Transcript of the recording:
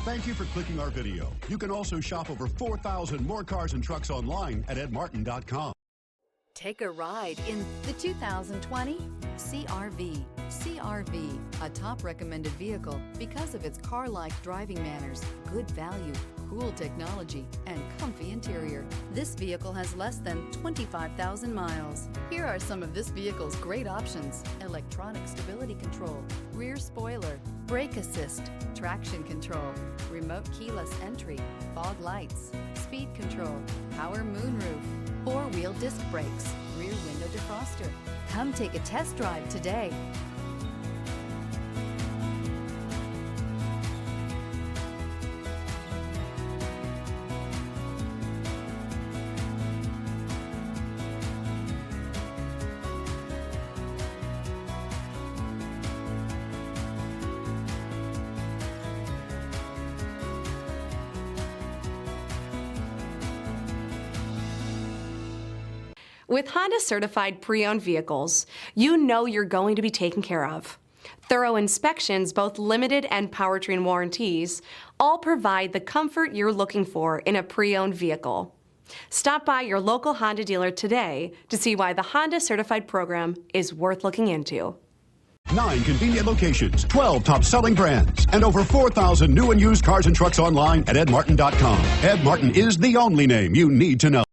Thank you for clicking our video. You can also shop over 4,000 more cars and trucks online at edmartin.com. Take a ride in the 2020 CR-V. CR-V, a top recommended vehicle because of its car-like driving manners, good value, cool technology, and comfy interior. This vehicle has less than 25,000 miles. Here are some of this vehicle's great options: electronic stability control, rear spoiler, brake assist, traction control, remote keyless entry, fog lights, speed control, power moonroof, four-wheel disc brakes, rear window defroster. Come take a test drive today. With Honda certified pre-owned vehicles, you know you're going to be taken care of. Thorough inspections, both limited and powertrain warranties, all provide the comfort you're looking for in a pre-owned vehicle. Stop by your local Honda dealer today to see why the Honda certified program is worth looking into. 9 convenient locations, 12 top-selling brands, and over 4,000 new and used cars and trucks online at edmartin.com. Ed Martin is the only name you need to know.